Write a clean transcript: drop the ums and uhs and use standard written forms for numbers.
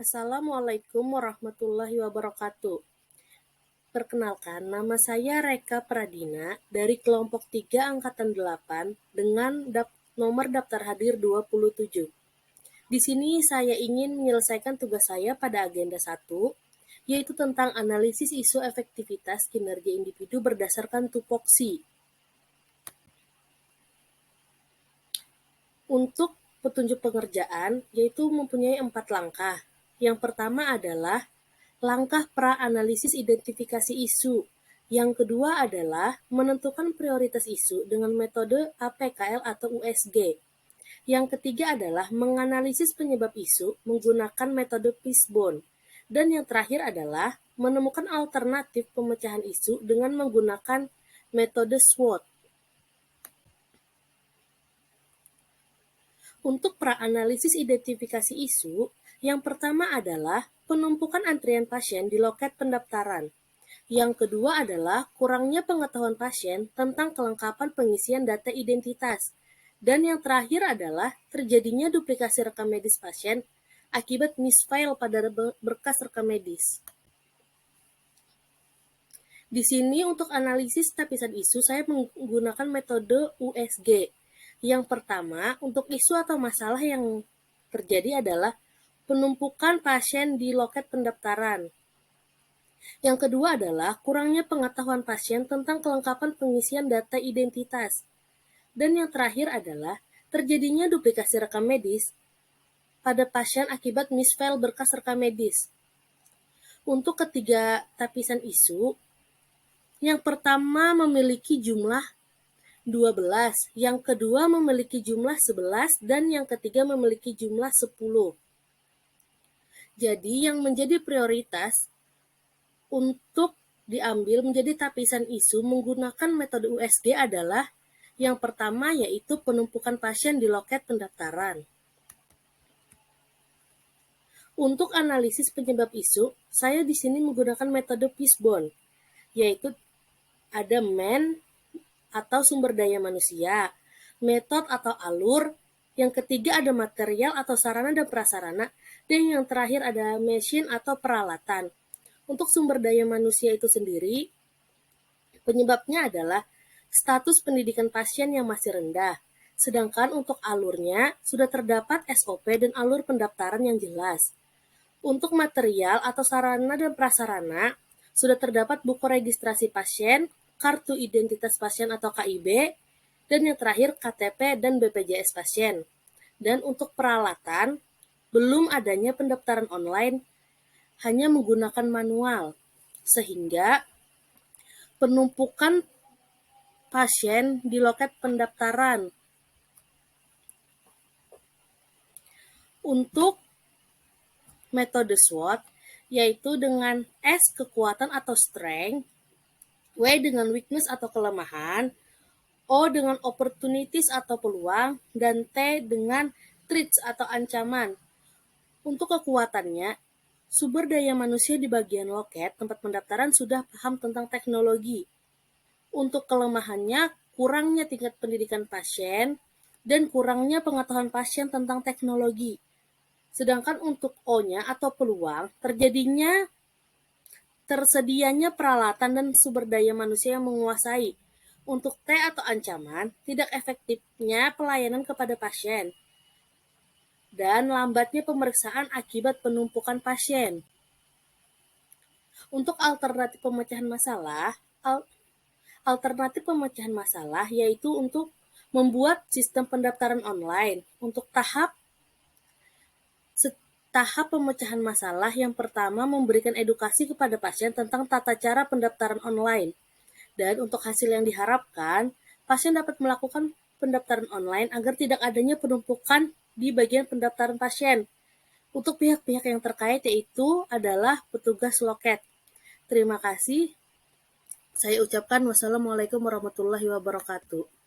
Assalamualaikum warahmatullahi wabarakatuh. Perkenalkan, nama saya Reka Pradina dari kelompok 3 angkatan 8 dengan nomor daftar hadir 27. Di sini saya ingin menyelesaikan tugas saya pada agenda 1, yaitu tentang analisis isu efektivitas kinerja individu berdasarkan tupoksi. Untuk petunjuk pengerjaan, yaitu mempunyai 4 langkah. Yang pertama adalah langkah pra-analisis identifikasi isu. Yang kedua adalah menentukan prioritas isu dengan metode APKL atau USG. Yang ketiga adalah menganalisis penyebab isu menggunakan metode Fishbone. Dan yang terakhir adalah menemukan alternatif pemecahan isu dengan menggunakan metode SWOT. Untuk pra-analisis identifikasi isu, yang pertama adalah penumpukan antrian pasien di loket pendaftaran. Yang kedua adalah kurangnya pengetahuan pasien tentang kelengkapan pengisian data identitas. Dan yang terakhir adalah terjadinya duplikasi rekam medis pasien akibat misfile pada berkas rekam medis. Di sini untuk analisis tapisan isu saya menggunakan metode USG. Yang pertama, untuk isu atau masalah yang terjadi adalah penumpukan pasien di loket pendaftaran. Yang kedua adalah kurangnya pengetahuan pasien tentang kelengkapan pengisian data identitas. Dan yang terakhir adalah terjadinya duplikasi rekam medis pada pasien akibat misfile berkas rekam medis. Untuk ketiga tapisan isu, yang pertama memiliki jumlah 12, yang kedua memiliki jumlah 11, dan yang ketiga memiliki jumlah 10. Jadi yang menjadi prioritas untuk diambil menjadi tapisan isu menggunakan metode USG adalah yang pertama yaitu penumpukan pasien di loket pendaftaran. Untuk analisis penyebab isu, saya di sini menggunakan metode Fishbone, yaitu ada man atau sumber daya manusia, metode atau alur, yang ketiga ada material atau sarana dan prasarana, dan yang terakhir ada mesin atau peralatan. Untuk sumber daya manusia itu sendiri, penyebabnya adalah status pendidikan pasien yang masih rendah, sedangkan untuk alurnya sudah terdapat SOP dan alur pendaftaran yang jelas. Untuk material atau sarana dan prasarana, sudah terdapat buku registrasi pasien, kartu identitas pasien atau KIB, dan yang terakhir KTP dan BPJS pasien. Dan untuk peralatan, belum adanya pendaftaran online, hanya menggunakan manual, sehingga penumpukan pasien di loket pendaftaran. Untuk metode SWOT, yaitu dengan S kekuatan atau strength, W dengan weakness atau kelemahan, O dengan opportunities atau peluang, dan T dengan threats atau ancaman. Untuk kekuatannya, sumber daya manusia di bagian loket tempat pendaftaran sudah paham tentang teknologi. Untuk kelemahannya, kurangnya tingkat pendidikan pasien dan kurangnya pengetahuan pasien tentang teknologi. Sedangkan untuk O-nya atau peluang, tersedianya peralatan dan sumber daya manusia yang menguasai. Untuk T atau ancaman, tidak efektifnya pelayanan kepada pasien dan lambatnya pemeriksaan akibat penumpukan pasien. Untuk alternatif pemecahan masalah, yaitu untuk membuat sistem pendaftaran online. Untuk tahap pemecahan masalah yang pertama memberikan edukasi kepada pasien tentang tata cara pendaftaran online. Dan untuk hasil yang diharapkan, pasien dapat melakukan pendaftaran online agar tidak adanya penumpukan di bagian pendaftaran pasien. Untuk pihak-pihak yang terkait yaitu adalah petugas loket. Terima kasih. Saya ucapkan wassalamualaikum warahmatullahi wabarakatuh.